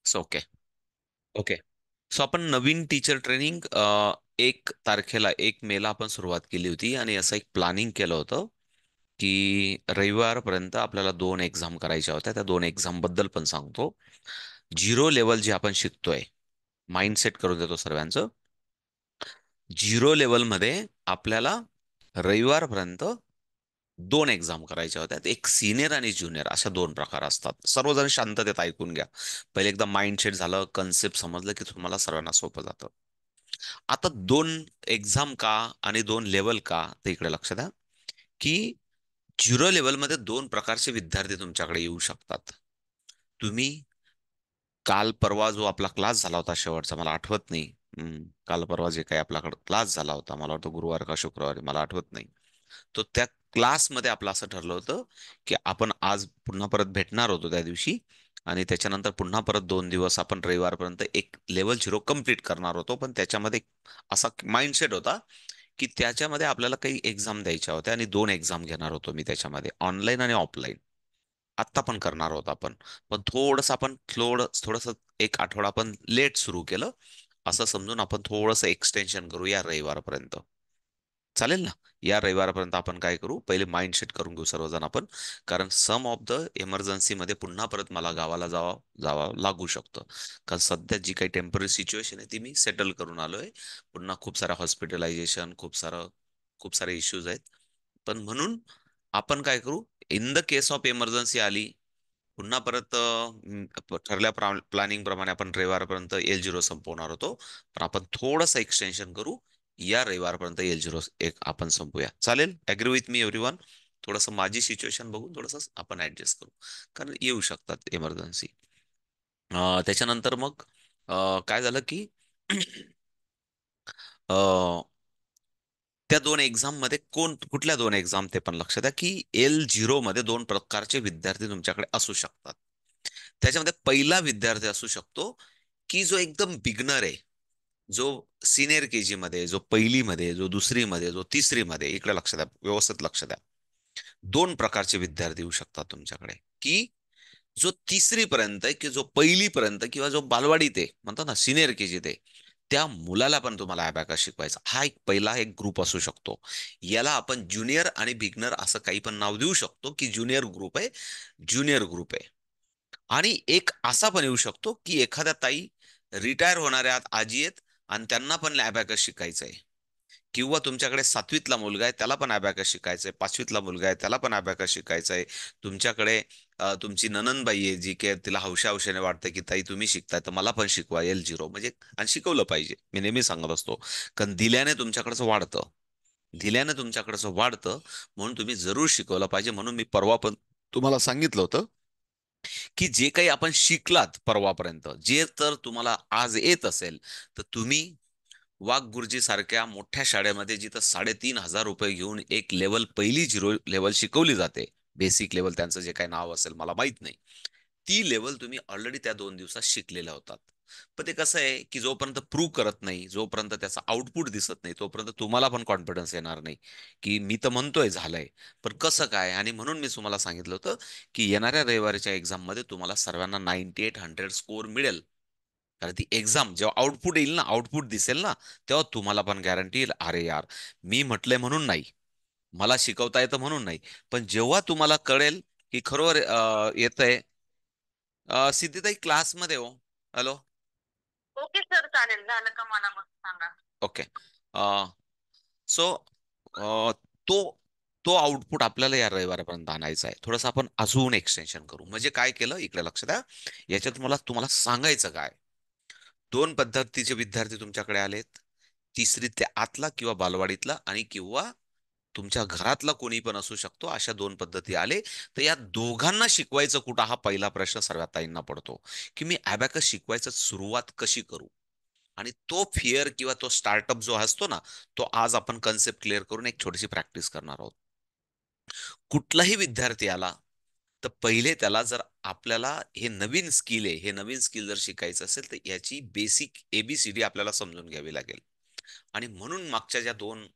So okay. Okay. So आपण नवीन teacher training 1 तारखेला 1 मेला आपण सुरुवात केली होती आणि असं एक प्लॅनिंग केलं होतं की रविवारपर्यंत आपल्याला 2 एक्झाम करायच्या होत्या. त्या 2 एक्झाम बद्दल पण सांगतो. झिरो लेवल जे आपण शिकतोय, माइंडसेट करून देतो सर्वांचं. झिरो लेवलमध्ये आपल्याला रविवारपर्यंत 2 एक्झाम करायच्या होत्या. एक सिनियर आणि ज्युनियर अशा 2 प्रकार असतात. सर्वजण शांततेत ऐकून घ्या. पहिले एकदा माइंडसेट झालं, कन्सेप्ट समजलं की तुम्हाला सर्वांना सोपं जातं. आता 2 एक्झाम का आणि 2 लेवल का, ते इकडे लक्ष द्या. की झिरो लेवलमध्ये 2 प्रकारचे विद्यार्थी तुमच्याकडे येऊ शकतात. तुम्ही काल परवा जो आपला क्लास झाला होता शेवटचा, मला आठवत नाही. काल परवा जे काही आपल्याकडे क्लास झाला होता, मला वाटतं गुरुवार का शुक्रवारी, मला आठवत नाही. तो त्या क्लासमध्ये आपलं असं ठरलं होतं की आपण आज पुन्हा परत भेटणार होतो त्या दिवशी. आणि त्याच्यानंतर पुन्हा परत 2 दिवस आपण रविवारपर्यंत एक लेवल 0 कम्प्लीट करणार होतो. पण त्याच्यामध्ये असा माइंडसेट होता की त्याच्यामध्ये आपल्याला काही एक्झाम द्यायच्या होत्या आणि 2 एक्झाम घेणार होतो मी त्याच्यामध्ये, ऑनलाईन आणि ऑफलाईन. आत्ता पण करणार होतो आपण. पण थोडस 1 आठवडा आपण लेट सुरू केलं. असं समजून आपण थोडंसं एक्सटेन्शन करू या रविवारपर्यंत. चालेल ना? या रविवारपर्यंत आपण काय करू, पहिले माइंडसेट करून घेऊ सर्वजण आपण. कारण सम ऑफ द इमर्जन्सीमध्ये पुन्हा परत मला गावाला जावं लागू शकतं. कारण सध्या जी काही टेम्पररी सिच्युएशन आहे ती मी सेटल करून आलोय. पुन्हा खूप सारं हॉस्पिटलायझेशन, खूप सारे इश्यूज आहेत. पण म्हणून आपण काय करू, in the case of emergency आली, पुन्हा परत ठरल्या प्लॅनिंग प्रमाणे आपण रविवारपर्यंत L0 संपवणार होतो. पण आपण थोडंसं एक्सटेन्शन करू. या रविवारपर्यंत L0 एक आपण संपूया. चालेल? Agree with me everyone? थोडंसं माझी सिच्युएशन बघून थोडंसं आपण ऍडजस्ट करू. कारण येऊ शकतात इमर्जन्सी. त्याच्यानंतर मग काय झालं की अ, त्या 2 एक्झाम मध्ये कुठल्या 2 एक्झाम ते पण लक्षात द्या की L0 मध्ये 2 प्रकारचे विद्यार्थी तुमच्याकडे असू शकतात. त्याच्यामध्ये पहिला विद्यार्थी असू शकतो की जो एकदम बिगनर आहे, जो सिनियर केजी मध्ये, जो पहिली मध्ये, जो दुसरी मध्ये, जो तिसरी मध्ये. इकडे लक्ष द्या, व्यवस्थित लक्ष द्या. 2 प्रकारचे विद्यार्थी येऊ शकतात तुमच्याकडे. की जो तिसरी पर्यंत आहे, की जो पहिली पर्यंत, किंवा जो बालवाडीत आहे म्हणतात ना, सिनियर केजी ते, त्या मुलाला पण तुम्हाला अबॅकस शिकवायचा. हा एक पहिला एक ग्रुप असू शकतो. याला आपण ज्युनियर आणि बिगनर असं काही पण नाव देऊ शकतो, की ज्युनियर ग्रुप आहे, ज्युनियर ग्रुप आहे. आणि एक असा पण येऊ शकतो की एखाद्या ताई रिटायर होणाऱ्या आजी आहेत आणि त्यांना पण अबॅकस शिकायचं आहे. किंवा तुमच्याकडे 7वीतला मुलगा आहे, त्याला पण अबॅकस शिकायचंय. 5वीतला मुलगा आहे, त्याला पण अबॅकस शिकायचंय. तुमच्याकडे तुमची ननंदबाई आहे, जी काय तिला हौशा-हौशेने वाटतं की ताई तुम्ही शिकताय तर मला पण शिकवा L0, म्हणजे आणि शिकवलं पाहिजे. मी नेहमी सांगत असतो. कारण दिल्याने तुमच्याकडचं वाढतं. म्हणून तुम्ही जरूर शिकवलं पाहिजे. म्हणून मी परवा पण तुम्हाला सांगितलं होतं की जे काही आपण शिकलात परवापर्यंत, जे तर तुम्हाला आज येत असेल, तर तुम्ही वाघ गुरुजी सारख्या मोठ्या शाळेमध्ये जिथं 3,500 रुपये घेऊन एक लेवल, पहिली 0 लेवल शिकवली जाते. बेसिक लेवल त्यांचं जे काही नाव असेल मला माहित नाही. ती लेवल तुम्ही ऑलरेडी त्या 2 दिवसात शिकलेल्या होतात. पण ते कसं आहे की जोपर्यंत प्रूव्ह करत नाही, जोपर्यंत त्याचा आउटपुट दिसत नाही, तोपर्यंत तुम्हाला पण कॉन्फिडन्स येणार नाही. की मी तर म्हणतोय झालंय, पण कसं काय. आणि म्हणून मी तुम्हाला सांगितलं होतं की येणाऱ्या रविवारीच्या एक्झाम मध्ये तुम्हाला सर्वांना 98 100 स्कोर मिळेल. कारण ती एक्झाम जेव्हा आउटपुट येईल ना, आउटपुट दिसेल ना, तेव्हा तुम्हाला पण गॅरंटी येईल, अरे यार, मी म्हटलंय म्हणून नाही, मला शिकवता येतं म्हणून नाही. पण जेव्हा तुम्हाला कळेल की खरोखर येतंय. सिद्धिताई क्लासमध्ये हो. हॅलो. ओके सर, चालेल. झालं का मला मग सांगा. ओके. सो तो तो आउटपुट आपल्याला या रविवारपर्यंत आणायचा आहे. थोडंसं आपण अजून एक्सटेन्शन करू. म्हणजे काय केलं, इकडे लक्ष द्या. याच्यात मला तुम्हाला सांगायचं काय, 2 पद्धतीचे विद्यार्थी तुमच्याकडे आलेत. तिसरी ते आतला किंवा बालवाडीतला, आणि किंवा तुमच्या घरातला कोणी पण असू शकतो. अशा 2 पद्धती आले. तर या दोघांना शिकवायचं कुठं, हा पहिला प्रश्न सर्वात ताईंना पडतो. की मी अबॅकस शिकवायचं सुरुवात कशी करू. आणि तो फिअर किंवा तो स्टार्टअप जो असतो ना, तो आज आपण कन्सेप्ट क्लिअर करून एक छोटीशी प्रॅक्टिस करणार आहोत. कुठलाही विद्यार्थी आला, तर पहिले त्याला जर आपल्याला हे नवीन स्किल आहे, हे नवीन स्किल जर शिकायचं असेल, तर याची बेसिक ABCD आपल्याला समजून घ्यावी लागेल. आणि म्हणून मागच्या ज्या 2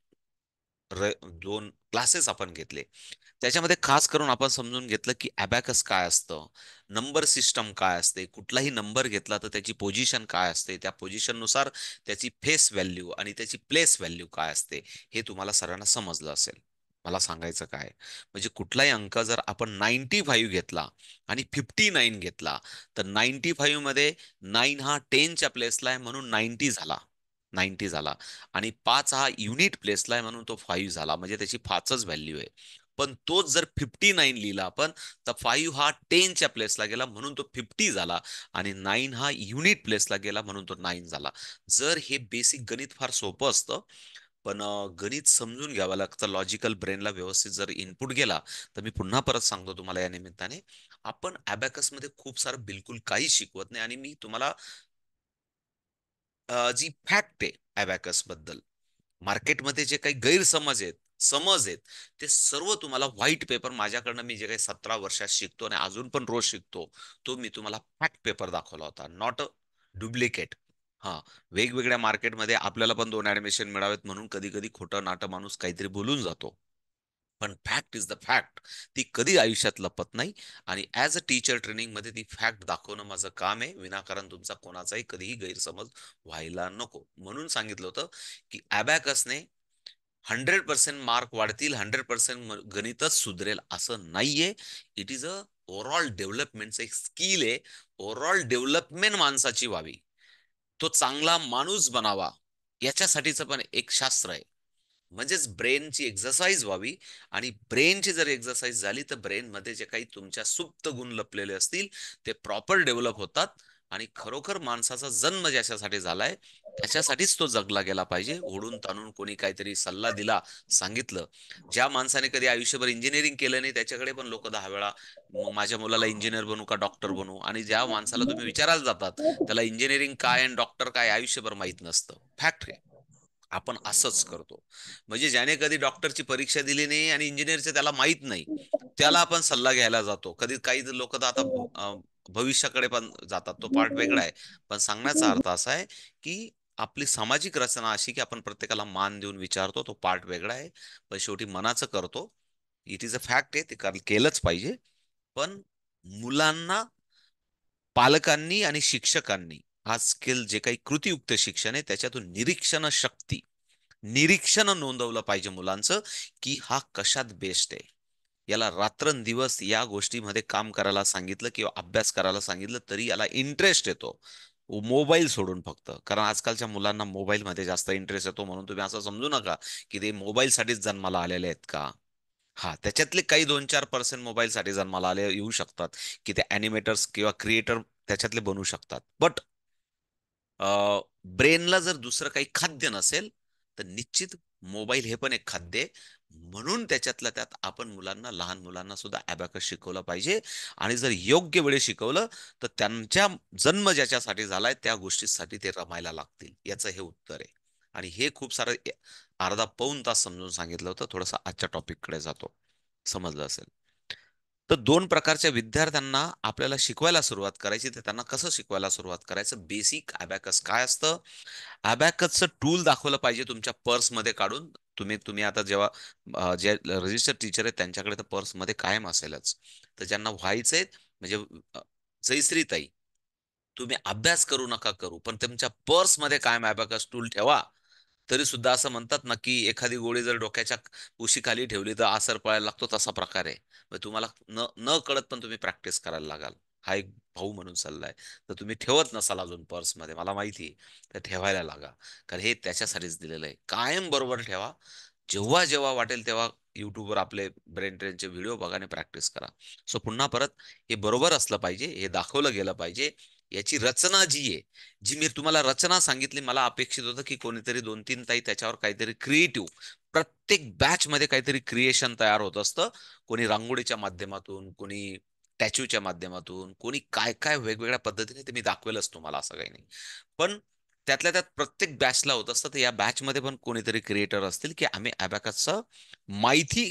दोन क्लासेस आपण घेतले. त्याच्यामध्ये खास करून आपण समजून घेतलं की अबॅकस काय असतं, नंबर सिस्टम काय असते, कुठलाही नंबर घेतला तर त्याची पोझिशन काय असते, त्या पोझिशननुसार त्याची फेस व्हॅल्यू आणि त्याची प्लेस व्हॅल्यू काय असते, हे तुम्हाला सर्वांना समजलं असेल. मला सांगायचं काय, म्हणजे कुठलाही अंक जर आपण 95 घेतला आणि 59 घेतला, तर 95 मध्ये 9 हा 10च्या प्लेसला आहे म्हणून 90 झाला. 90 झाला. आणि 5 हा युनिट प्लेसला आहे म्हणून तो 5 झाला, म्हणजे त्याची 5च व्हॅल्यू आहे. पण तोच जर 59 लिहिला आपण, तर 5 हा 10च्या प्लेसला गेला म्हणून तो 50 झाला, आणि 9 हा युनिट प्लेसला गेला म्हणून तो 9 झाला. जर हे बेसिक गणित फार सोपं असतं, पण गणित समजून घ्यावं लागतं, लॉजिकल ब्रेनला व्यवस्थित जर इनपुट गेला, तर मी पुन्हा परत सांगतो तुम्हाला या निमित्ताने, आपण अबॅकस मध्ये खूप सारं बिलकुल काही शिकवत नाही. आणि मी तुम्हाला जी फॅक्ट आहे अबॅकस बद्दल, मार्केटमध्ये जे काही गैरसमज आहेत, समज आहेत, ते सर्व तुम्हाला व्हाईट पेपर माझ्याकडनं, मी जे काही 17 वर्षात शिकतो आणि अजून पण रोज शिकतो, तो मी तुम्हाला फॅक्ट पेपर दाखवला होता, नॉट अ डुप्लिकेट. हा, वेगवेगळ्या मार्केटमध्ये आपल्याला पण दोन ऍडमिशन मिळावेत म्हणून कधी कधी खोटं नाटं माणूस काहीतरी बोलून जातो. पण फॅक्ट इज द फॅक्ट, ती कधी आयुष्यात लपत नाही. आणि ऍज अ टीचर ट्रेनिंग मध्ये ती फॅक्ट दाखवणं माझं काम आहे, विनाकारण तुमचा कोणाचाही कधीही गैरसमज व्हायला नको, म्हणून सांगितलं होतं की अबॅकसने 100% मार्क वाढतील, 100% गणितच सुधरेल असं नाहीये. इट इज अ ओव्हरऑल डेव्हलपमेंटचं एक स्किल आहे. ओव्हरऑल डेव्हलपमेंट माणसाची व्हावी, तो चांगला माणूस बनावा, याच्यासाठीचं पण एक शास्त्र आहे. म्हणजेच ब्रेनची एक्सरसाइज व्हावी, आणि ब्रेनची जर एक्सरसाइज झाली तर ब्रेनमध्ये जे काही तुमच्या सुप्त गुण लपलेले असतील, ते प्रॉपर डेव्हलप होतात. आणि खरोखर माणसाचा जन्म ज्याच्यासाठी झालाय, त्याच्यासाठीच तो जगला गेला पाहिजे. ओढून ताणून कोणी काहीतरी सल्ला दिला, सांगितलं. ज्या माणसाने कधी आयुष्यभर इंजिनिअरिंग केलं नाही, त्याच्याकडे पण लोक 10 वेळा, मग माझ्या मुलाला इंजिनियर बनू का डॉक्टर बनू, आणि ज्या माणसाला तुम्ही विचारायला जातात, त्याला इंजिनिअरिंग काय आणि डॉक्टर काय आयुष्यभर माहित नसतं. फॅक्ट, आपण असंच करतो. म्हणजे ज्याने कधी डॉक्टरची परीक्षा दिली नाही आणि इंजिनिअरचं त्याला माहित नाही, त्याला आपण सल्ला घ्यायला जातो. कधी काही लोक तर आता भविष्याकडे पण जातात, तो पार्ट वेगळा आहे. पण सांगण्याचा अर्थ असा आहे की आपली सामाजिक रचना अशी की आपण प्रत्येकाला मान देऊन विचारतो, तो पार्ट वेगळा आहे. पण शेवटी मनाचं करतो. इट इज अ फॅक्ट आहे, ते केलंच पाहिजे. पण मुलांना पालकांनी आणि शिक्षकांनी आजकाल जे काही कृतीयुक्त शिक्षण आहे, त्याच्यातून निरीक्षण शक्ती, निरीक्षण नोंदवलं पाहिजे मुलांचं, की हा कशात बेस्ट आहे. याला रात्रंदिवस या गोष्टीमध्ये काम करायला सांगितलं किंवा अभ्यास करायला सांगितलं तरी याला इंटरेस्ट येतो. मोबाईल सोडून फक्त, कारण आजकालच्या मुलांना मोबाईलमध्ये जास्त इंटरेस्ट येतो, म्हणून तुम्ही असं समजू नका की ते मोबाईलसाठीच जन्माला आलेले आहेत का. हा, त्याच्यातले काही 2-4% मोबाईलसाठी जन्माला आले येऊ शकतात, की ते अॅनिमेटर्स किंवा क्रिएटर त्याच्यातले बनू शकतात. बट ब्रेनला जर दुसरं काही खाद्य नसेल, तर निश्चित मोबाईल हे पण एक खाद्य आहे. म्हणून त्याच्यातल्या त्यात आपण मुलांना, लहान मुलांना सुद्धा अबॅकस शिकवलं पाहिजे. आणि जर योग्य वेळी शिकवलं, तर त्यांच्या जन्म ज्याच्यासाठी झालाय त्या गोष्टीसाठी ते रमायला लागतील, याचं हे उत्तर आहे. आणि हे खूप सारं अर्धा पाऊण तास समजून सांगितलं होतं. थोडंसं आजच्या टॉपिककडे जातो, समजलं असेल. तर दोन प्रकारच्या विद्यार्थ्यांना आपल्याला शिकवायला सुरुवात करायची, तर त्यांना कसं शिकवायला सुरुवात करायचं, बेसिक अबॅकस काय असतं. अबॅकसचं टूल दाखवलं पाहिजे तुमच्या पर्समध्ये काढून. तुम्ही आता जेव्हा जे रजिस्टर टीचर आहेत त्यांच्याकडे तर पर्समध्ये कायम असेलच. तर ज्यांना व्हायचंय, म्हणजे अ, जयश्रीताई, तुम्ही अभ्यास करू नका करू, पण तुमच्या पर्समध्ये कायम अबॅकस टूल ठेवा. तरी सुद्धा असं म्हणतात ना, की एखादी गोळी जर डोक्याच्या उशीखाली ठेवली तर आसर पळायला लागतो, तसा प्रकार आहे. मग तुम्हाला न न कळत पण तुम्ही प्रॅक्टिस करायला लागाल. हा एक भाऊ म्हणून सल्ला आहे. तर तुम्ही ठेवत नसाल अजून पर्समध्ये, मला माहिती आहे, तर ठेवायला लागा. कारण हे त्याच्यासाठीच दिलेलं आहे. कायम बरोबर ठेवा. जेव्हा जेव्हा वाटेल तेव्हा युट्यूबवर आपले ब्रेन ट्रेनचे व्हिडिओ बघा आणि प्रॅक्टिस करा. सो पुन्हा परत, हे बरोबर असलं पाहिजे, हे दाखवलं गेलं पाहिजे. याची रचना जी आहे, जी मी तुम्हाला रचना सांगितली, मला अपेक्षित होतं की कोणीतरी 2-3 ताई त्याच्यावर काहीतरी क्रिएटिव्ह, प्रत्येक बॅच मध्ये काहीतरी क्रिएशन तयार होत असतं. कोणी रांगोळीच्या माध्यमातून, कोणी टॅच्यूच्या माध्यमातून, कोणी काय काय वेगवेगळ्या पद्धतीने, ते मी दाखवेलच तुम्हाला, असं काही नाही. पण त्यातल्या त्यात प्रत्येक बॅचला होत असतं. तर या बॅच मध्ये पण कोणीतरी क्रिएटर असतील की आम्ही अबॅकसचं माहिती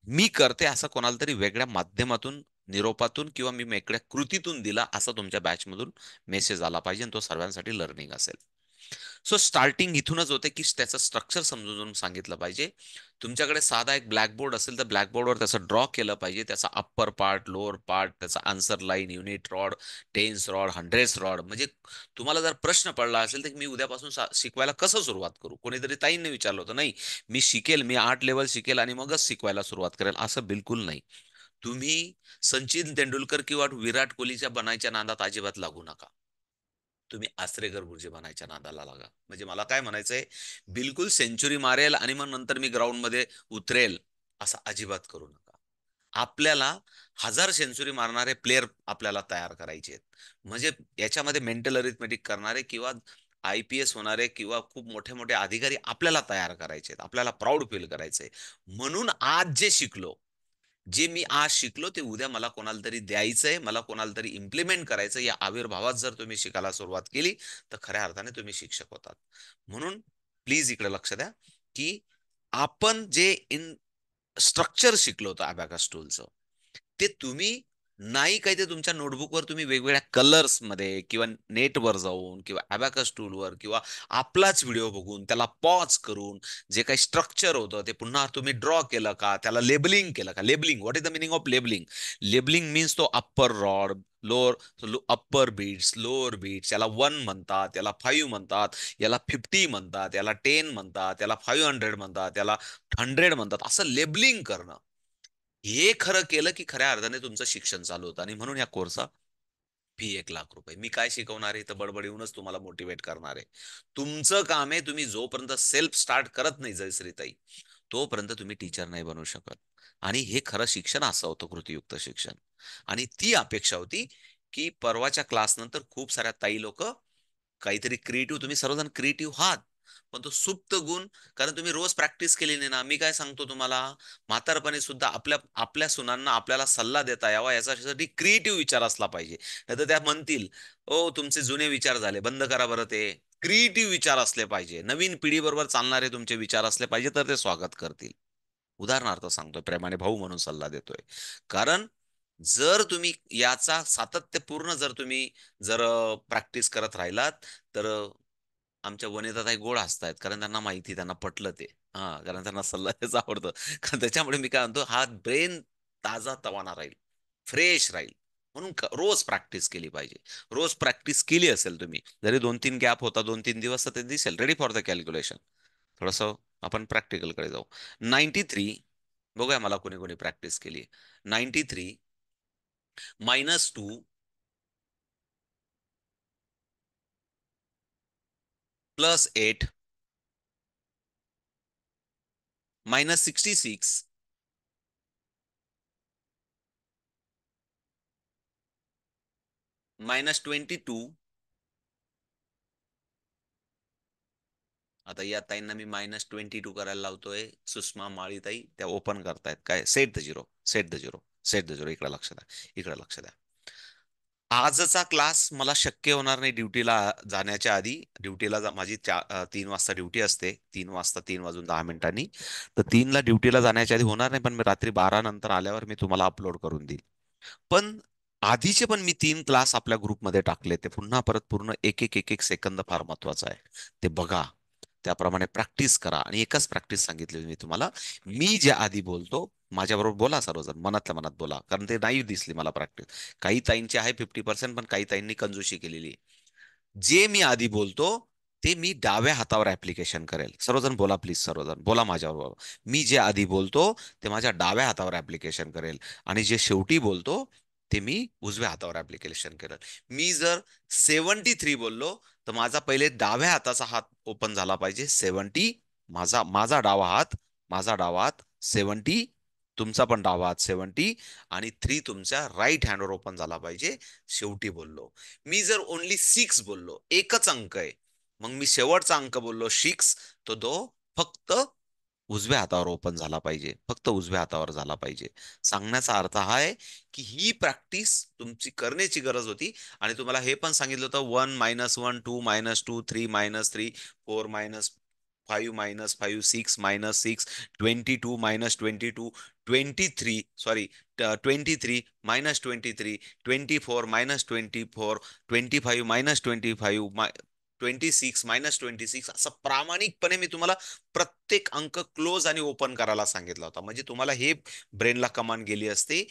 मी करते असं कोणाला तरी वेगळ्या माध्यमातून, निरोपातून किंवा मी वेगळ्या कृतीतून दिला, असा तुमच्या बॅच मधून मेसेज आला पाहिजे, आणि तो सर्वांसाठी लर्निंग असेल. सो स्टार्टिंग इथूनच होते की त्याचं स्ट्रक्चर समजून सांगितलं पाहिजे. तुमच्याकडे साधा एक ब्लॅकबोर्ड असेल तर ब्लॅकबोर्डवर त्याचं ड्रॉ केलं पाहिजे, त्याचा अप्पर पार्ट, लोअर पार्ट, त्याचा answer line, unit rod, tens rod, hundreds rod. म्हणजे तुम्हाला जर प्रश्न पडला असेल तर मी उद्यापासून शिकवायला कसं सुरुवात करू, कोणीतरी ताईंनी विचारलं होतं, नाही मी शिकेल, मी 8 लेवल शिकेल आणि मगच शिकवायला सुरुवात करेल, असं बिलकुल नाही. तुम्ही सचिन तेंडुलकर किंवा विराट कोहलीच्या बनायच्या नादात अजिबात लागू नका. तुम्ही आचरेकर गुरुजी बनायच्या नादाला लागा. म्हणजे मला काय म्हणायचंय, बिलकुल सेंचुरी मारेल आणि मग नंतर मी ग्राउंड मध्ये उतरेल असं अजिबात करू नका. आपल्याला 1000 सेंचुरी मारणारे प्लेयर आपल्याला तयार करायचे आहेत. म्हणजे याच्यामध्ये मेंटल अरिथमेटिक करणारे किंवा IPS होणारे किंवा खूप मोठे मोठे अधिकारी आपल्याला तयार करायचे आहेत. आपल्याला प्राऊड फील करायचंय. म्हणून आज जे शिकलो, जे मी आज शिकलो ते उद्या मला कोणाला तरी द्यायचंय, मला कोणाला तरी इम्प्लिमेंट करायचं. या आविर्भावात जर तुम्ही शिकायला सुरुवात केली तर खऱ्या अर्थाने तुम्ही शिक्षक होतात. म्हणून प्लीज इकडे लक्ष द्या की आपण जे स्ट्रक्चर शिकलो होतं अबॅकस टूलचं, ते तुम्ही नाही काही ते तुमच्या नोटबुकवर तुम्ही वेगवेगळ्या कलर्स मध्ये किंवा नेटवर जाऊन किंवा अबॅकस टूलवर किंवा आपलाच व्हिडिओ बघून त्याला पॉज करून जे काही स्ट्रक्चर होतं ते पुन्हा तुम्ही ड्रॉ केलं का, त्याला लेबलिंग केलं का. Labelling, what is the meaning of labelling? Labelling means तो upper rod, lower, upper beats, lower beats, याला 1 म्हणतात, याला 5 म्हणतात, याला 50 म्हणतात, याला 10 म्हणतात, याला 500 म्हणतात, याला 100 म्हणतात. असं लेबलिंग करणं, हे खरं केलं की खऱ्या अर्थाने तुमचं शिक्षण चालू होतं. आणि म्हणून या कोर्सचा फी 1 लाख रुपये. मी काय शिकवणार आहे तर बडबड येऊनच तुम्हाला मोटिवेट करणार आहे. तुमचं काम आहे, तुम्ही जोपर्यंत सेल्फ स्टार्ट करत नाही जयश्रीताई, तोपर्यंत तुम्ही टीचर नाही बनू शकत. आणि हे खरं शिक्षण असं होतं, कृतीयुक्त शिक्षण. आणि ती अपेक्षा होती की परवाच्या क्लास नंतर खूप साऱ्या ताई लोक काहीतरी क्रिएटिव्ह, तुम्ही सर्वजण क्रिएटिव्ह आहात, पण तो सुप्त गुण, कारण तुम्ही रोज प्रॅक्टिस केली नाही ना. मी काय सांगतो तुम्हाला, म्हातारपणी सुद्धा आपल्या आपल्या सुनांना आपल्याला सल्ला देता यावा याच्यासाठी क्रिएटिव्ह विचार असला पाहिजे. नाही तर त्या म्हणतील, ओ तुमचे जुने विचार झाले, बंद करा बरं ते. क्रिएटिव्ह विचार असले पाहिजे, नवीन पिढी बरोबर चालणारे तुमचे विचार असले पाहिजे, तर ते स्वागत करतील. उदाहरणार्थ सांगतोय, प्रेमाने भाऊ म्हणून सल्ला देतोय. कारण जर तुम्ही याचा सातत्यपूर्ण जर तुम्ही जर प्रॅक्टिस करत राहिलात तर आमच्या वनिताताई गोड हसतायत, कारण त्यांना माहिती, त्यांना पटलं ते. हा, कारण त्यांना सल्ला त्याच आवडतं. कारण त्याच्यामुळे मी काय म्हणतो, हा ब्रेन ताजा तवाना राहील, फ्रेश राहील. म्हणून रोज प्रॅक्टिस केली पाहिजे. रोज प्रॅक्टिस केली असेल तुम्ही, जरी 2-3 गॅप होता, 2-3 दिवस, तर ते दिसेल रेडी फॉर द कॅल्क्युलेशन. थोडस आपण प्रॅक्टिकल कडे जाऊ. 93, बघूया मला कोणी कोणी प्रॅक्टिस केली. 93 -2 +8 -66 -22. आता या ताईंना मी -22 करायला लावतोय. सुषमा माळीताई त्या ओपन करतायत काय, set the zero, set the zero, set the zero. इकडे लक्ष द्या, इकडे लक्ष द्या. आजचा क्लास मला शक्य होणार नाही ड्युटीला जाण्याच्या आधी. माझी 3 वाजता ड्युटी असते, 3 वाजता, 3 वाजून 10 मिनिटांनी. तर 3 ला ड्युटीला जाण्याच्या आधी होणार नाही, पण मी रात्री 12 नंतर आल्यावर मी तुम्हाला अपलोड करून देईल. पण आधीचे पण मी 3 क्लास आपल्या ग्रुपमध्ये टाकले, ते पुन्हा परत पूर्ण एक एक एक एक सेकंद फार महत्वाचा आहे. ते बघा, त्याप्रमाणे प्रॅक्टिस करा. आणि एकच प्रॅक्टिस सांगितली मी तुम्हाला. मी जे आधी बोलतो, माझ्याबरोबर बोला सर्वजण, मनातल्या मनात बोला, कारण ते नाही दिसली मला प्रॅक्टिस. काही ताईंची आहे 50%, पण काही ताईंनी कंजूशी केलेली आहे. जे मी आधी बोलतो ते मी डाव्या हातावर ऍप्लिकेशन करेल. सर्वजण बोला प्लीज, सर्वजण बोला माझ्याबरोबर. मी जे आधी बोलतो ते माझ्या डाव्या हातावर ऍप्लिकेशन करेल, आणि जे शेवटी बोलतो ते मी उजव्या हातावर ऍप्लिकेशन करेल. मी जर 73 बोललो तर माझा पहिले डाव्या हाताचा हात ओपन झाला पाहिजे, 70. माझा माझा डावा हात, माझा डावा हात 70, तुमचा पण डावा हात 70, आणि 3 तुमच्या राईट हँडवर ओपन झाला पाहिजे, शेवटी बोललो. मी जर ओनली 6 बोललो, एकच अंक आहे, मग मी शेवटचा अंक बोललो 6, तो फक्त उजव्या हातावर ओपन झाला पाहिजे, फक्त उजव्या हातावर झाला पाहिजे. सांगण्याचा अर्थ हा आहे की ही प्रॅक्टिस तुमची करण्याची गरज होती. आणि तुम्हाला हे पण सांगितलं होतं, 1 - 1 2 -2 3 -3 4 -5 -5 6 -6 22 -22 23, सॉरी, 23 -23 24 -24 25 -25 -26 असं प्रामाणिकपणे मी तुम्हाला प्रत्येक अंक क्लोज आणि ओपन करायला सांगितला होता. म्हणजे तुम्हाला हे ब्रेनला कमांड गेली असते.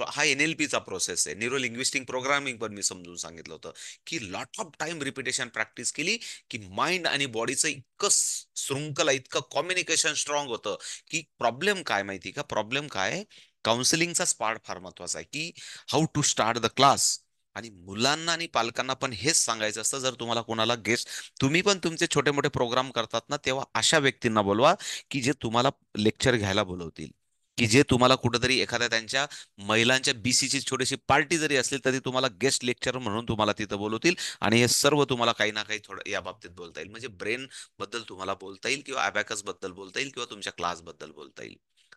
हा NLPचा प्रोसेस आहे, न्यूरो लिंग्विस्टिक प्रोग्रामिंग पण मी समजून सांगितलं होतं, की lot of time repetition practice केली की माइंड आणि बॉडीचं इतकं शृंखला, इतकं कॉम्युनिकेशन स्ट्रॉंग होतं. की प्रॉब्लेम काय माहिती का, प्रॉब्लेम काय, काउन्सिलिंगचाच पार्ट फार महत्वाचा आहे, की how to start the class. आणि मुलांना आणि पालकांना पण हेच सांगायचं असतं, जर तुम्हाला कोणाला गेस्ट, तुम्ही पण तुमचे छोटे मोठे प्रोग्राम करतात ना, तेव्हा अशा व्यक्तींना बोलवा की जे तुम्हाला लेक्चर घ्यायला बोलवतील, की जे तुम्हाला कुठेतरी एखाद्या त्यांच्या महिलांच्या BCची छोटीशी पार्टी जरी असली तरी तुम्हाला गेस्ट लेक्चर म्हणून तुम्हाला तिथं बोलवतील. आणि हे सर्व तुम्हाला काही ना काही थोडं या बाबतीत बोलता येईल, म्हणजे ब्रेन बद्दल तुम्हाला बोलता येईल, किंवा अबॅकस बद्दल बोलता येईल, किंवा तुमच्या क्लास बद्दल बोलता येईल.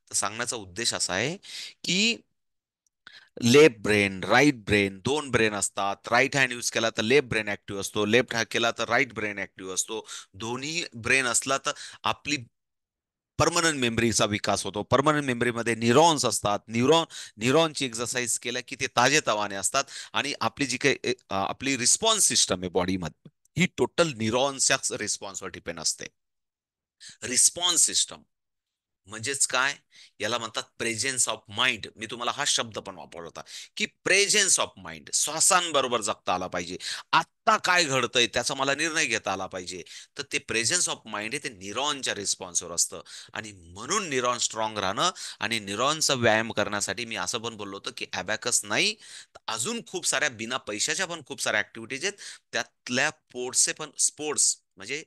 तर सांगण्याचा उद्देश असा आहे की लेफ्ट ब्रेन, राईट ब्रेन, दोन ब्रेन असतात. राईट हँड यूज केला तर लेफ्ट ब्रेन ऍक्टिव्ह असतो, लेफ्ट हँड केला तर राईट ब्रेन ऍक्टिव्ह असतो. दोन्ही ब्रेन असला तर आपली परमनंट मेमरीचा विकास होतो. परमनंट मेमरीमध्ये न्यूरॉन्स असतात. न्यूरॉनची एक्सरसाइज केल्या की ते ताजेतवाने असतात. आणि आपली जी काही आपली रिस्पॉन्स सिस्टम आहे बॉडीमध्ये, ही टोटल न्यूरॉन्सच्याच रिस्पॉन्सवर डिपेंड असते. रिस्पॉन्स सिस्टम म्हणजेच काय, याला म्हणतात प्रेझेन्स ऑफ माइंड. मी तुम्हाला हा शब्द पण वापरला होता, की प्रेझेन्स ऑफ माइंड, श्वासांबरोबर जगता आला पाहिजे. आत्ता काय घडतंय त्याचा मला निर्णय घेता आला पाहिजे. तर ते प्रेझेन्स ऑफ माइंड आहे, ते न्यूरॉनच्या रिस्पॉन्सवर असतं. आणि म्हणून न्यूरॉन स्ट्रॉंग राहणं, आणि न्यूरॉनचा व्यायाम करण्यासाठी मी असं पण बोललो होतं, की अबॅकस नाही, तर अजून खूप साऱ्या बिना पैशाच्या पण खूप साऱ्या ऍक्टिव्हिटीज आहेत. त्यातल्या स्पोर्ट्सचे पण, स्पोर्ट्स म्हणजे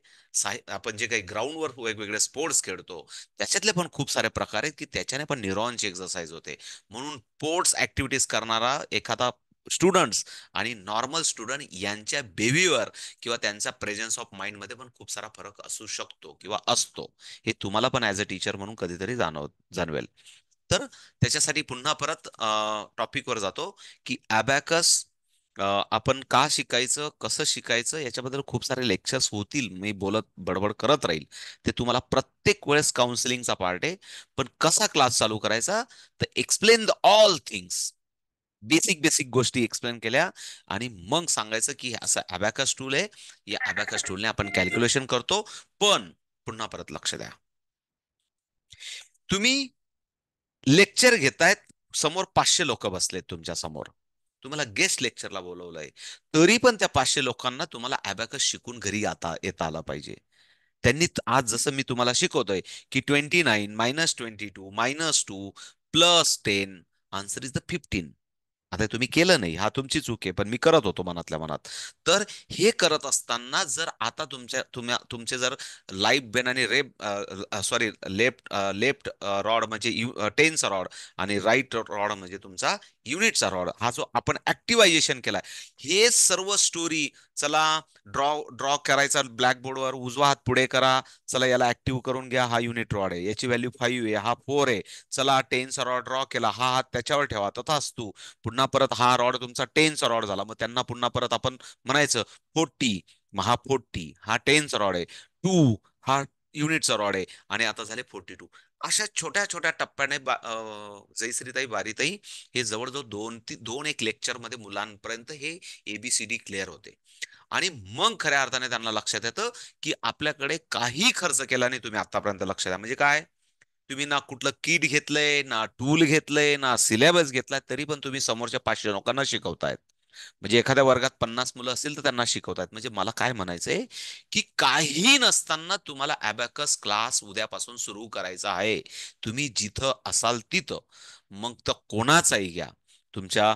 आपण जे काही ग्राउंडवर वेगवेगळे स्पोर्ट्स खेळतो, त्याच्यातले पण खूप सारे प्रकार आहेत की त्याच्याने पण न्यूरॉनची एक्सरसाइज होते. म्हणून स्पोर्ट्स ऍक्टिव्हिटीज करणारा एखादा स्टुडंट्स आणि नॉर्मल स्टुडंट यांच्या बेबीवर किंवा त्यांच्या प्रेझेन्स ऑफ माइंड मध्ये पण खूप सारा फरक असू शकतो किंवा असतो. हे तुम्हाला पण ऍज अ टीचर म्हणून कधीतरी जाणवेल. तर त्याच्यासाठी पुन्हा परत टॉपिकवर जातो, की अबॅकस आपण का शिकायचं, कसं शिकायचं, याच्याबद्दल खूप सारे लेक्चर्स होतील. मी बोलत बडबड करत राहील. ते तुम्हाला प्रत्येक वेळेस काउन्सिलिंगचा पार्ट आहे. पण कसा क्लास चालू करायचा, तर explain the all things, basic basic गोष्टी एक्सप्लेन केल्या, आणि मग सांगायचं की असं अबॅकस टूल आहे, या अबॅकस टूलने आपण कॅल्क्युलेशन करतो. पण पुन्हा परत लक्ष द्या, तुम्ही लेक्चर घेतायत, समोर 500 लोक बसलेत तुमच्या समोर, तुम्हाला गेस्ट लेक्चरला बोलवलंय, तरी पण त्या 500 लोकांना तुम्हाला अबॅकस शिकून घरी येता आला पाहिजे. त्यांनी आज जसं मी तुम्हाला शिकवतोय, की 29 -22 -2 +10, आन्सर इज द 15. आता तुम्ही केलं नाही, हा तुमची चूक आहे, पण मी करत होतो मनातल्या मनात. तर हे करत असताना जर आता तुमचे जर लाईफ बेन आणि सॉरी, लेफ्ट रॉड म्हणजे टेनचा रॉड, आणि राईट रॉड म्हणजे तुमचा युनिटचा रॉड, हा जो आपण ऍक्टिव्हायझेशन केलाय, हे सर्व स्टोरी, चला ड्रॉ करायचा ब्लॅकबोर्डवर, उजवा हात पुढे करा, चला याला ऍक्टिव्ह करून घ्या, हा युनिट रॉड आहे, याची व्हॅल्यू 5 आहे, हा 4 आहे, चला टेनचा रॉड ड्रॉ केला, हा हात त्याच्यावर ठेवा, तथास्तु. पुन्हा परत हा रॉड तुमचा टेनचा रॉड झाला, मग त्यांना पुन्हा परत आपण म्हणायचं 40, मग हा 40, हा टेनचा रॉड आहे, 2 हा युनिटचा रॉड आहे, आणि आता झाले 42. अशा छोट्या छोट्या टप्प्याने जयश्रीताई बारीताई, हे जवळजवळ दोन एक लेक्चर मध्ये मुलांपर्यंत हे ABCD क्लिअर होते. आणि मग खऱ्या अर्थाने त्यांना लक्षात येतं, की आपल्याकडे काही खर्च केला नाही, तुम्ही आतापर्यंत लक्ष द्या, म्हणजे काय, तुम्ही ना कुठलं किट घेतलंय, ना टूल घेतलंय, ना सिलेबस घेतलाय, तरी पण तुम्ही समोरच्या 500 लोकांना शिकवतायत. म्हणजे एखाद्या वर्गात 50 मुलं असतील तर त्यांना शिकवतायत. म्हणजे मला काय म्हणायचंय, की काही नसताना तुम्हाला अबॅकस क्लास उद्यापासून सुरू करायचा आहे. तुम्ही जिथं असाल तिथं, मग तर कोणाचाही घ्या, तुमच्या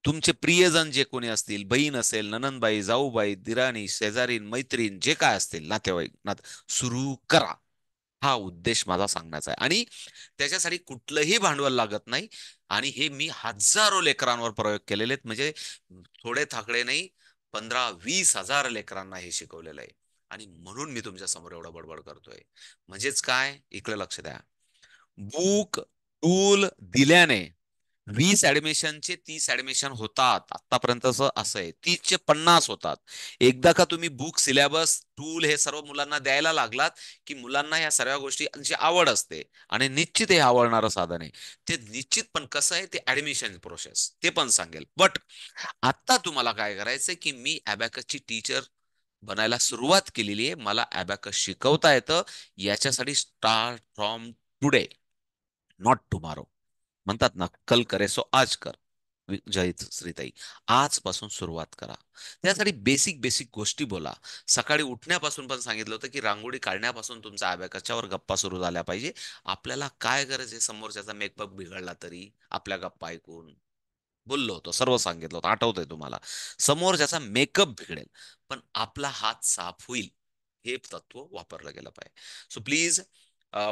तुमचे प्रियजन जे कोणी असतील, बहीण असेल, ननंदबाई, जाऊबाई, दिराणी, शेजारीन, मैत्रीण, जे काय असतील, नातेवाईक, सुरू करा. हा उद्देश माझा सांगण्याचा आहे. आणि त्याच्यासाठी कुठलंही भांडवल लागत नाही. आणि हे मी हजारो लेकरांवर प्रयोग केलेले आहेत, म्हणजे थोडे थाकडे नाही, 15-20 हजार लेकरांना हे शिकवलेलं आहे. आणि म्हणून मी तुमच्या समोर एवढं बडबड करतोय. म्हणजेच काय, इकडे लक्ष द्या, बुक टूल दिल्याने 20 ऍडमिशनचे 30 ऍडमिशन होतात. आतापर्यंत असं आहे, 30 चे 50 होतात. एकदा का तुम्ही बुक, सिलेबस, टूल हे सर्व मुलांना द्यायला लागलात, की मुलांना या सर्व गोष्टींची आवड असते, आणि निश्चित हे आवडणारं साधन आहे. ते निश्चित, पण कसं आहे, ते ऍडमिशन प्रोसेस ते पण सांगेल. बट आता तुम्हाला काय करायचंय, की मी अबॅकसची टीचर बनायला सुरुवात केलेली आहे. मला अबॅकस शिकवता येतं. याच्यासाठी start from today, not tomorrow. म्हणतात ना, कल करे सो आज कर. जय श्रीताई. आजपासून सुरुवात करा. त्यासाठी बेसिक बेसिक गोष्टी बोला. सकाळी उठण्यापासून पण सांगितलं होतं की रांगोळी काढण्यापासून तुमच्या अबॅकसच्यावर गप्पा सुरू झाल्या पाहिजे. आपल्याला काय गरज आहे समोरच्याचा मेकअप बिघडला तरी आपल्या गप्पा ऐकून. बोललो होतो, सर्व सांगितलं होतं, आठवतंय तुम्हाला. समोर ज्याचा मेकअप बिघडेल पण आपला हात साफ होईल, हे तत्व वापरलं गेलं पाहिजे. सो प्लीज,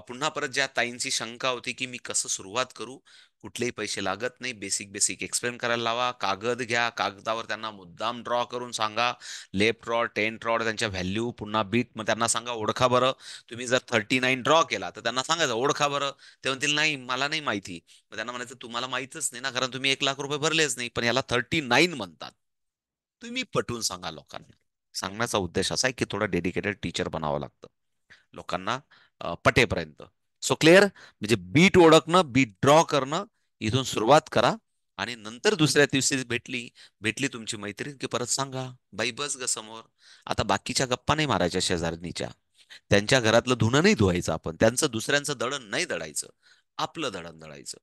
पुन्हा परत ज्या ताईंची शंका होती की मी कसं सुरुवात करू, कुठलेही पैसे लागत नाही, बेसिक बेसिक एक्सप्लेन करायला लावा. कागद घ्या, कागदावर त्यांना मुद्दाम ड्रॉ करून सांगा, लेफ्ट रॉड, टेंट रॉड, त्यांच्या व्हॅल्यू, पुन्हा बीट. मग त्यांना सांगा ओळखा बरं. तुम्ही जर 39 ड्रॉ केला तर त्यांना सांगायचं ओळखा बरं. ते म्हणतील नाही मला नाही माहिती. मग त्यांना म्हणायचं तुम्हाला माहितच नाही ना, कारण तुम्ही 1 लाख रुपये भरलेच नाही, पण याला 39 म्हणतात. तुम्ही पटवून सांगा लोकांना. सांगण्याचा उद्देश असा आहे की थोडं डेडिकेटेड टीचर बनावं लागतं लोकांना, पटेपर्यंत. So clear. म्हणजे बीट ओळखणं, बीट ड्रॉ करणं, इथून सुरुवात करा. आणि नंतर दुसऱ्या दिवशी भेटली भेटली तुमची मैत्रीण की परत सांगा, बाई बस ग समोर. आता बाकीच्या गप्पा नाही मारायच्या शेजारणीच्या. त्यांच्या घरातलं धुणं नाही धुवायचं आपण, त्यांचं दुसऱ्यांचं दळण नाही दळायचं, आपलं दळण दळायचं.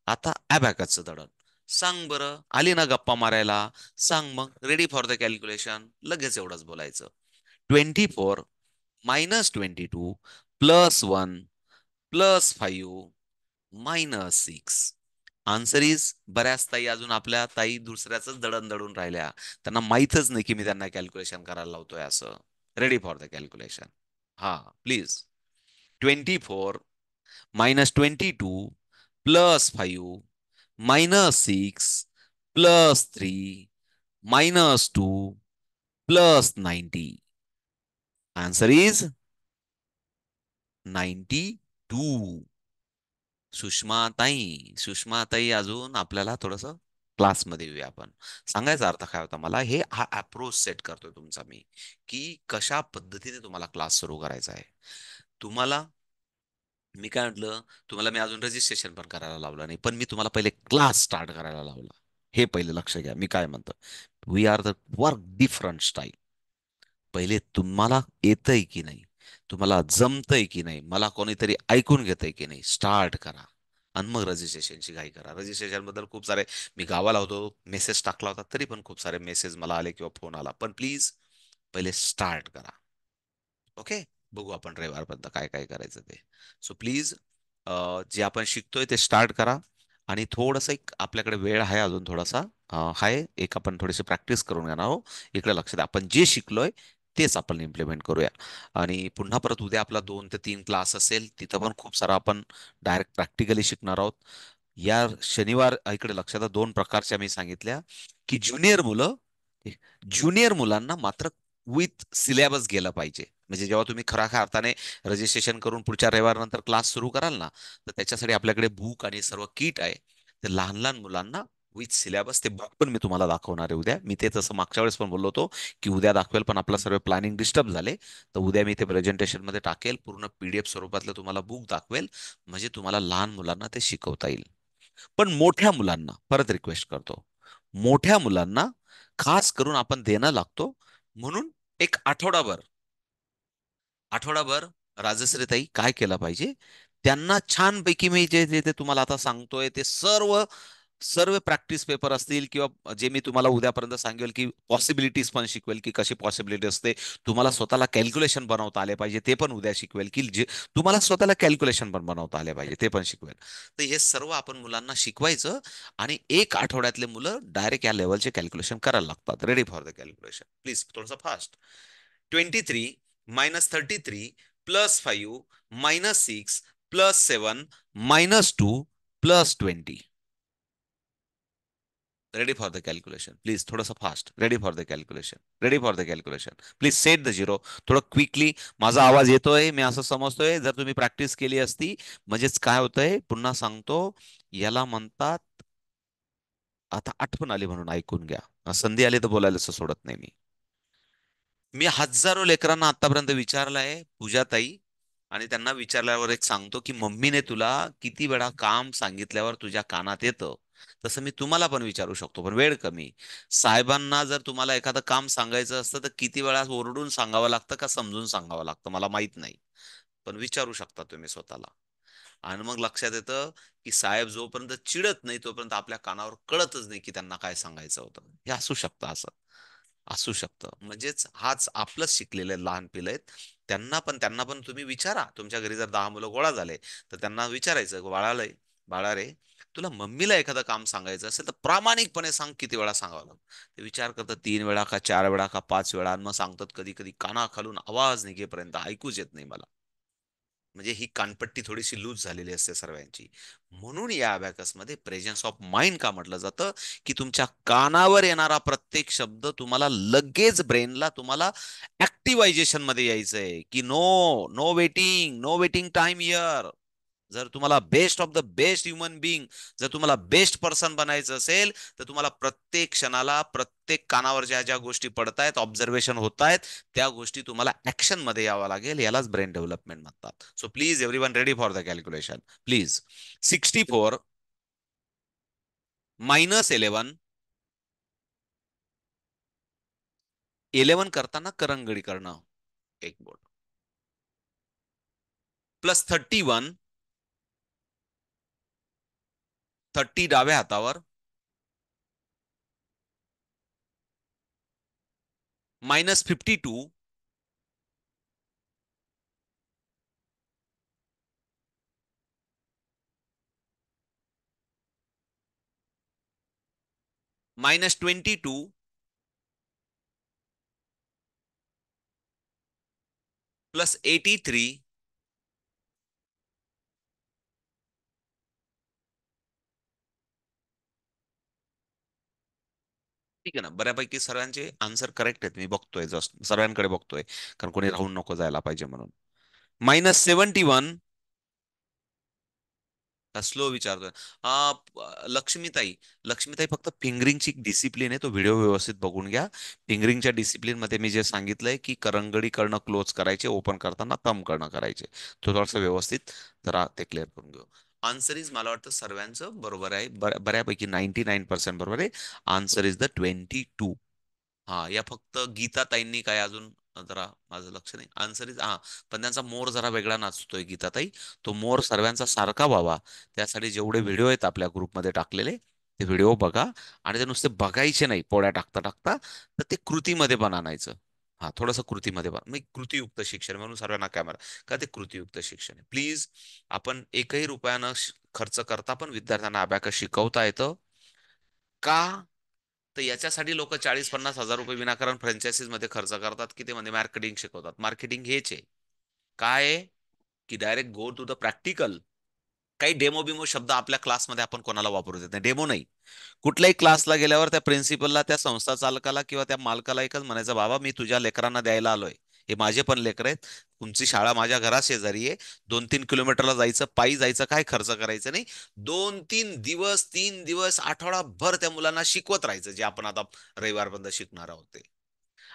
आता अबॅकसचं दळण. सांग बरं, आली ना गप्पा मारायला, सांग मग, रेडी फॉर द कॅल्क्युलेशन. लगेच एवढंच बोलायचं. 24 - 22 +1 +5 -6. आन्सर इज, बऱ्याच ताई अजून आपल्या ताई दुसऱ्याच दळण दळून राहिल्या. त्यांना माहीतच नाही की मी त्यांना कॅल्क्युलेशन करायला लावतोय असं. Ready for the calculation. हा, प्लीज. 24 - 22 +5 -6 +3 -2 +90. Answer is 92. सुषमा ताई अजून आपल्याला थोडस क्लासमध्ये येऊया आपण. सांगायचा अर्थ काय होता मला, हा अप्रोच सेट करतोय तुमचा मी, की कशा पद्धतीने तुम्हाला क्लास सुरू करायचा आहे. तुम्हाला मी काय म्हटलं, तुम्हाला मी अजून रजिस्ट्रेशन पण करायला लावलं नाही, पण मी तुम्हाला पहिले क्लास स्टार्ट करायला लावला. हे पहिले लक्ष घ्या मी काय म्हणतो. We are the work different style. पहिले तुम्हाला येतंय की नाही, तुम्हाला जमतंय की नाही, मला कोणीतरी ऐकून घेतंय की नाही, स्टार्ट करा. आणि मग रजिस्ट्रेशनची घाई करा. रजिस्ट्रेशन बद्दल खूप सारे, मी गावाला होतो, मेसेज टाकला होता तरी पण खूप सारे मेसेज मला आले किंवा फोन आला. पण प्लीज पहिले स्टार्ट करा. ओके. बघू आपण रविवारपर्यंत काय काय करायचं ते. सो प्लीज, जे आपण शिकतोय ते स्टार्ट करा. आणि थोडंसं एक आपल्याकडे वेळ आहे अजून थोडासा, आहे एक, आपण थोडीशी प्रॅक्टिस करून घेणार आहोत. इकडे लक्ष द्या, आपण जे शिकलोय तेच आपण इम्प्लिमेंट करूया. आणि पुन्हा परत उद्या आपला 2 ते 3 क्लास असेल, तिथं पण खूप सारा आपण डायरेक्ट प्रॅक्टिकली शिकणार आहोत. या शनिवार, इकडे लक्षात द्या, 2 प्रकारच्या मी सांगितल्या, की ज्युनियर मुलांना मात्र विथ सिलेबस गेलं पाहिजे. म्हणजे जेव्हा तुम्ही खऱ्या अर्थाने रजिस्ट्रेशन करून पुढच्या रविवारनंतर क्लास सुरू कराल ना, तर त्याच्यासाठी आपल्याकडे बुक आणि सर्व किट आहे. ते लहान लहान मुलांना विथ सिलेबस, ते बुक पण मी तुम्हाला दाखवणार आहे उद्या. मी ते तसं मागच्या वेळेस पण बोललो होतो की उद्या दाखवेल, पण आपलं सर्व प्लॅनिंग डिस्टर्ब झाले. तर उद्या मी ते प्रेझेंटेशन मध्ये टाकेल, पूर्ण पीडीएफ स्वरूपातलं तुम्हाला बुक दाखवेल. म्हणजे तुम्हाला लहान मुलांना ते शिकवता येईल. पण मोठ्या मुलांना परत रिक्वेस्ट करतो, मोठ्या मुलांना खास करून आपण देणं लागतो. म्हणून एक आठवडाभर राजश्रीताई काय केलं पाहिजे, त्यांना छानपैकी मी जे जे ते तुम्हाला आता सांगतोय ते सर्व सर्व प्रॅक्टिस पेपर असतील, किंवा जे मी तुम्हाला उद्यापर्यंत सांगेल की पॉसिबिलिटीज पण शिकवेल की कशी पॉसिबिलिटी असते. तुम्हाला स्वतःला कॅल्क्युलेशन बनवता आले पाहिजे ते पण उद्या शिकवेल, की जे तुम्हाला स्वतःला कॅल्क्युलेशन पण बनवता आले पाहिजे ते पण शिकवेल. तर हे सर्व आपण मुलांना शिकवायचं. आणि 1 आठवड्यातले मुलं डायरेक्ट या लेवलचे कॅल्क्युलेशन करायला लागतात. Ready for the calculation, please थोडंसं fast. 23 - 33 +5 - 6 +7 - 2 +20. Ready for the calculation, please थोडंसं fast. Ready for the calculation, ready for the calculation. Please set the zero. थोडं क्विकली. माझा आवाज येतोय, मी असं समजतोय, जर तुम्ही प्रॅक्टिस केली असती. म्हणजेच काय होतंय, पुन्हा सांगतो, याला म्हणतात, आता आठवण आली म्हणून ऐकून घ्या, संधी आली तर बोलायला सोडत नाही मी. मी हजारो लेकरांना आतापर्यंत विचारलंय पूजाताई, आणि त्यांना विचारल्यावर एक सांगतो की मम्मीने तुला किती वेळा काम सांगितल्यावर तुझ्या कानात येतं, तसं मी तुम्हाला पण विचारू शकतो, पण वेळ कमी. साहेबांना जर तुम्हाला एखादं काम सांगायचं असतं तर किती वेळा ओरडून सांगावं लागतं का समजून सांगावं लागतं मला माहित नाही. पण विचारू शकता तुम्ही स्वतःला. आणि मग लक्षात येतं की साहेब जोपर्यंत चिडत नाही तोपर्यंत आपल्या कानावर कळतच नाही की त्यांना काय सांगायचं होतं. हे असू शकतं असं. असू शकतं. म्हणजेच हाच आपलंच शिकलेले लहान पिलं आहेत. त्यांना पण तुम्ही विचारा. तुमच्या घरी जर 10 मुलं गोळा झाले, तर त्यांना विचारायचं, बाळा रे, तुला मम्मीला एखादं काम सांगायचं असेल तर प्रामाणिकपणे सांग किती वेळा सांगावं लागतं. ते विचार करतात 3 वेळा का 4 वेळा का 5 वेळा आणि मग सांगतात कधी-कधी कानाखालून आवाज निघेपर्यंत ऐकूच येत नाही मला. म्हणजे ही कानपट्टी थोडीशी लूज झालेली असते सर्वांची. म्हणून या अबॅकसमध्ये प्रेझन्स ऑफ माइंड का म्हटलं जातं, की तुमच्या कानावर येणारा प्रत्येक शब्द तुम्हाला लगेच ब्रेनला तुम्हाला ऍक्टिव्हायझेशन मध्ये यायचंय, की no waiting, no waiting time here. जर तुम्हाला best of the best human being, जर तुम्हाला बेस्ट पर्सन बनायचं असेल, तर तुम्हाला प्रत्येक क्षणाला प्रत्येक कानावर ज्या ज्या गोष्टी पडतायत, ऑब्झर्वेशन होत आहेत, त्या गोष्टी तुम्हाला ऍक्शन मध्ये यावं लागेल. यालाच ब्रेन डेव्हलपमेंट म्हणतात. So please everyone ready for the calculation. Please. 64 -11, 11 करताना करंगडी करणं एक बोट, प्लस 31, 30 डाव्या हातावर, -52, -22, +83. ठीक आहे ना, बऱ्यापैकी सर्वांचे आन्सर करेक्ट आहेत. मी बघतोय, जस्ट सर्वांकडे बघतोय, कारण कोणी राहून नको जायला पाहिजे म्हणून. -71. स्लो विचारतोय. लक्ष्मीताई, लक्ष्मीताई, फक्त फिंगरिंगची डिसिप्लिन आहे, तो व्हिडिओ व्यवस्थित बघून घ्या. फिंगरिंगच्या डिसिप्लिन मध्ये मी जे सांगितलंय की करंगडी करणं क्लोज करायचे, ओपन करताना थंब करणं करायचे, तो थोडंसं व्यवस्थित जरा ते क्लिअर करून घेऊ. आन्सर इज, मला वाटतं सर्वांचं बरोबर आहे, बऱ्यापैकी 99% बरोबर आहे. Answer is the 22. हा, या फक्त गीताताईंनी काय अजून जरा माझं लक्ष नाही. आन्सर इज, हा, पण त्यांचा मोर जरा वेगळा नाचतोय गीताताई. तो मोर सर्वांचा सारखा व्हावा, त्यासाठी जेवढे व्हिडिओ आहेत आपल्या ग्रुपमध्ये टाकलेले, ते व्हिडिओ बघा. आणि ते नुसते बघायचे नाही पोळ्या टाकता टाकता, तर ते कृतीमध्ये पण आणायचं. हा, थोडंसं कृतीमध्ये बन मी कृतीयुक्त शिक्षण म्हणून सर्वांना कॅमेरा का ते कृतीयुक्त शिक्षण आहे. प्लीज, आपण एकही रुपयानं खर्च करता पण विद्यार्थ्यांना अबॅकस शिकवता येतं का? तर याच्यासाठी लोक 40-50 हजार रुपये विनाकारण फ्रँचायसीज मध्ये खर्च करतात, की ते म्हणजे मार्केटिंग शिकवतात. मार्केटिंग हेच आहे. काय आहे? की direct go to the practical. काही डेमो बिमो शब्द आपल्या क्लासमध्ये आपण कोणाला वापरू देत नाही. डेमो नाही. कुठल्याही क्लासला गेल्यावर त्या प्रिन्सिपलला, त्या संस्था चालकाला किंवा त्या मालकाला एकच म्हणायचं, बाबा मी तुझ्या लेकरांना द्यायला आलोय. हे माझे पण लेकर आहेत. तुमची शाळा माझ्या घरा शेजारी आहे. 2-3 किलोमीटरला जायचं, पायी जायचं, काय खर्च करायचं नाही. 2-3 दिवस, 3 दिवस, आठवडाभर त्या मुलांना शिकवत राहायचं, जे आपण आता रविवार बंद शिकणार आहोत ते.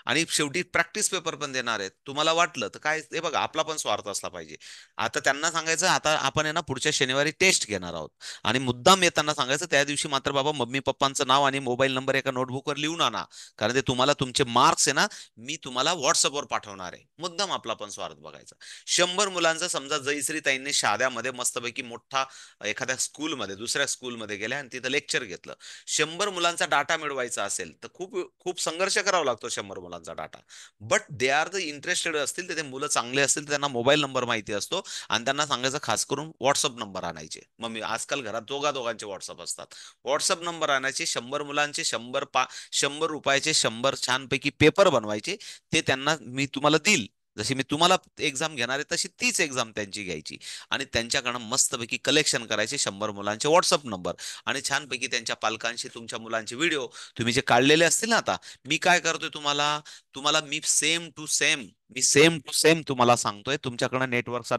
आणि शेवटी प्रॅक्टिस पेपर पण देणार आहेत. तुम्हाला वाटलं तर काय, हे बघा, आपला पण स्वार्थ असला पाहिजे. आता त्यांना सांगायचं, आता आपण आहे ना पुढच्या शनिवारी टेस्ट घेणार आहोत, आणि मुद्दाम येताना सांगायचं त्या दिवशी मात्र बाबा मम्मी पप्पांचं नाव आणि मोबाईल नंबर एका नोटबुकवर लिहून आणा, कारण ते तुम्हाला तुमचे मार्क्स आहे ना, मी तुम्हाला व्हॉट्सअपवर पाठवणार आहे. मुद्दाम आपला पण स्वार्थ बघायचा. 100 मुलांचं समजा जयश्रीताईंनी शाद्यामध्ये मस्तपैकी मोठा एखाद्या स्कूलमध्ये, दुसऱ्या स्कूलमध्ये गेल्या आणि तिथं लेक्चर घेतलं. 100 मुलांचा डाटा मिळवायचा असेल तर खूप खूप संघर्ष करावा लागतो. 100 मुलांचा data. But they are the interested असतील तर, ते मुलं चांगले असतील तर त्यांना मोबाईल नंबर माहिती असतो, आणि त्यांना सांगायचं खास करून व्हॉट्सअप नंबर आणायचे. मग मी आजकाल घरात दोघांचे व्हॉट्सअप असतात. व्हॉट्सअप नंबर आणायचे, 100 मुलांचे 100 रुपयाचे 100 छानपैकी पेपर बनवायचे. ते त्यांना मी तुम्हाला देईल, जशी मी तुम्हाला एक्झाम घेणार आहे तशी तीच एक्झाम त्यांची घ्यायची, आणि त्यांच्याकडनं मस्तपैकी कलेक्शन करायचे 100 मुलांचे व्हॉट्सअप नंबर, आणि छानपैकी त्यांच्या पालकांशी तुमच्या मुलांचे व्हिडिओ तुम्ही जे काढलेले असतील ना, आता मी काय करतोय, तुम्हाला तुम्हाला मी सेम टू सेम तुम्हाला सांगतोय. तुमच्याकडे नेटवर्कचा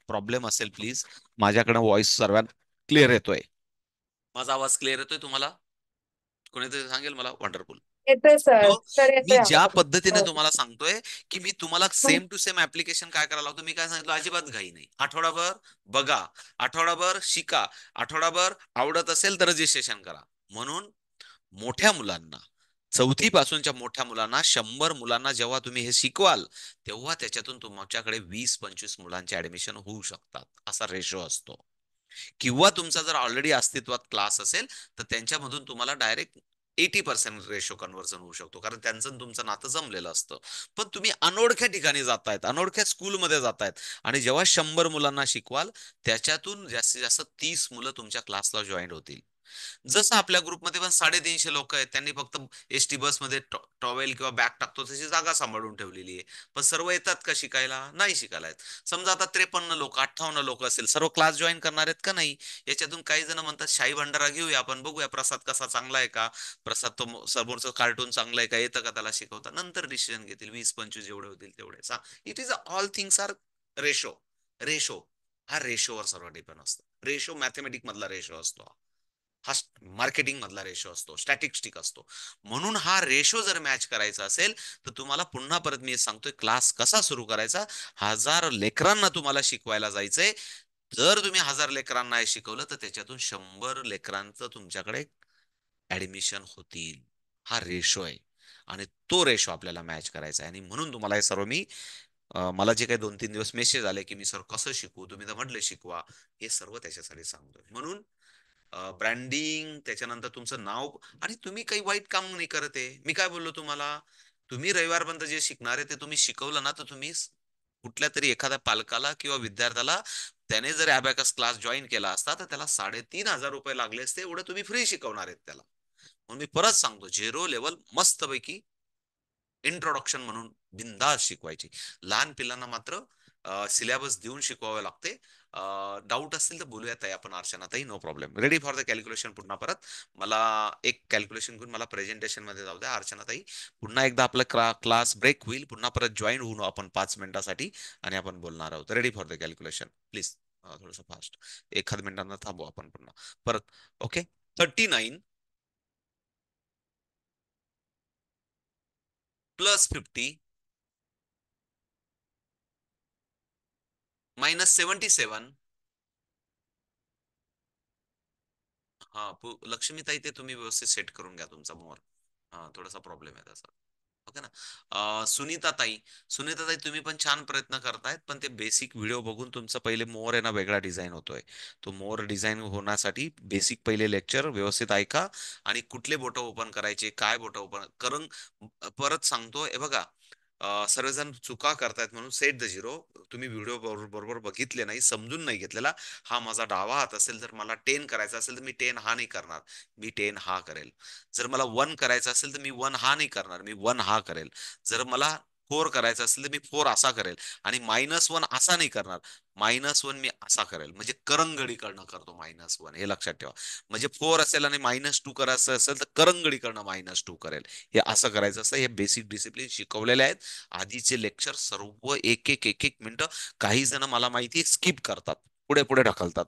प्रॉब्लेम असेल प्लीज. माझ्याकडे व्हॉइस सर्वात क्लिअर येतोय. माझा आवाज क्लिअर येतोय तुम्हाला? कोणीतरी सांगेल मला? वंडरफुल. येतोय सर. तो सर मी येतोय ज्या आवाज. पद्धतीने हो. तुम्हाला सांगतोय की मी तुम्हाला सेम टू सेम ऍप्लिकेशन काय करायला लावतो, मी काय सांगितलं, अजिबात घाई नाही. आठवडाभर बघा, आठवडाभर शिका, आठवडाभर आवडत असेल तर रजिस्ट्रेशन करा. म्हणून मोठ्या मुलांना, चौथी पासूनच्या मोठ्या मुलांना, 100 मुलांना जेव्हा तुम्ही हे शिकवाल, तेव्हा त्याच्यातून तुमच्याकडे 20-25 मुलांचे ऍडमिशन होऊ शकतात, असा रेशो असतो. किंवा तुमचा जर ऑलरेडी अस्तित्वात क्लास असेल, तर त्यांच्यामधून तुम्हाला डायरेक्ट 80% रेशो कन्व्हर्जन होऊ शकतो, कारण त्यांचं आणि तुमचं नातं जमलेलं असतं. पण तुम्ही अनोळख्या ठिकाणी जातायत, अनोळख्या स्कूलमध्ये जातायत, आणि जेव्हा 100 मुलांना शिकवाल, त्याच्यातून जास्तीत जास्त 30 मुलं तुमच्या क्लासला जॉईन होतील. जसं आपल्या ग्रुपमध्ये पण 350 लोक आहेत, त्यांनी फक्त एसटी बसमध्ये टॉवेल किंवा बॅग टाकतो तशी जागा सांभाळून ठेवलेली आहे. पण सर्व येतात का शिकायला? नाही शिकायला आहेत. समजा आता 53 लोक, 58 लोक असेल, सर्व क्लास जॉईन करणार आहेत का? नाही. याच्यातून काही जण म्हणतात शाही भंडारा घेऊया आपण, बघूया प्रसाद कसा चांगला आहे का, प्रसाद तो समोरचं कार्टून चांगलं आहे का, येतं का त्याला शिकवता, नंतर डिसिजन घेतील. 20-25 जेवढे होतील तेवढे. It is all things are ratio. Ratio हा रेशोवर सर्व डिपेंड असतं. रेशो मॅथमॅटिक मधला रेशो असतो. हा मार्केटिंग मधला रेशो असतो, स्टॅटिस्टिक असतो. म्हणून हा रेशो जर मॅच करायचा असेल, तर तुम्हाला पुन्हा परत मी सांगतोय, क्लास कसा सुरू करायचा. 1000 लेकरांना तुम्हाला शिकवायला जायचंय. जर तुम्ही 1000 लेकरांना हे शिकवलं, तर त्याच्यातून 100 लेकरांचं तुमच्याकडे ऍडमिशन होतील. हा रेशो आहे, आणि तो रेशो आपल्याला मॅच करायचा आहे. आणि म्हणून तुम्हाला हे सर्व मी, मला जे काही 2-3 दिवस मेसेज आले की मी सर कसं शिकू, तुम्ही तर म्हटले शिकवा, हे सर्व त्याच्यासाठी सांगतोय. म्हणून ब्रँडिंग, त्याच्यानंतर तुमचं नाव. आणि तुम्ही काही वाईट काम नाही करत आहे. मी काय बोललो तुम्हाला, तुम्ही रविवारपर्यंत जे शिकणार आहे ते तुम्ही शिकवलं ना, तर तुम्ही कुठल्या तरी एखाद्या पालकाला किंवा विद्यार्थ्याला, त्याने जर अबॅकस क्लास जॉईन केला असता, तर त्याला 3,500 रुपये लागले असते, एवढं तुम्ही फ्री शिकवणार आहेत त्याला. म्हणून मी परत सांगतो, झिरो लेवल मस्तपैकी इंट्रोडक्शन म्हणून बिनधास्त शिकवायची. लहान पिल्लांना मात्र सिलेबस देऊन शिकवावे लागते. डाऊट असतील तर बोलूया ताई आपण, अर्चना ताई, no problem. Ready for the calculation पुन्हा परत. मला एक कॅल्क्युलेशन घेऊन मला प्रेझेंटेशन मध्ये जाऊ द्या, अर्चना ताई. पुन्हा एकदा आपला क्लास ब्रेक होईल, पुन्हा परत जॉईन होऊ आपण 5 मिनिटासाठी, आणि आपण बोलणार आहोत. Ready for the calculation please. थोडस फास्ट. एखाद मिनिटांना थांबू आपण पुन्हा परत. ओके. 39 plus 50 minus 77. हा, लक्ष्मीताई, ते तुम्ही व्यवस्थित सेट करून घ्या तुमचा मोर. हा, थोडासा प्रॉब्लेम आहे त्याचा. ओके ना. सुनीता ताई, सुनीता ताई, तुम्ही पण छान प्रयत्न करतायत, पण ते बेसिक व्हिडिओ बघून तुमचा पहिले मोर आहे ना वेगळा डिझाईन होतोय. तो मोर डिझाईन होण्यासाठी बेसिक पहिले लेक्चर व्यवस्थित ऐका. आणि कुठले बोट ओपन करायचे, काय बोट ओपन करून, परत सांगतो, हे बघा, सर्वजण चुका करतायत म्हणून सेट द झिरो. तुम्ही व्हिडिओ बरोबर बघितले नाही, समजून नाही घेतलेला. हा माझा डावा हात असेल, जर मला 10 करायचा असेल तर मी 10 हा नाही करणार, मी 10 हा करेल. जर मला 1 करायचं असेल तर मी 1 हा नाही करणार, मी 1 हा करेल. जर मला 4 करायचं असेल तर मी 4 असा करेल. आणि -1 असा नाही करणार, -1 मी असा करेल. म्हणजे करंगडीकडनं करतो -1, हे लक्षात ठेवा. म्हणजे 4 असेल आणि -2 करायचं असेल तर करंगडीकडनं -2 करेल. हे असं करायचं असतं. हे बेसिक डिसिप्लिन शिकवलेले आहेत. आधीचे लेक्चर सर्व एक एक एक एक मिनिटं, काही जण मला माहिती स्किप करतात, पुढे पुढे ढकलतात.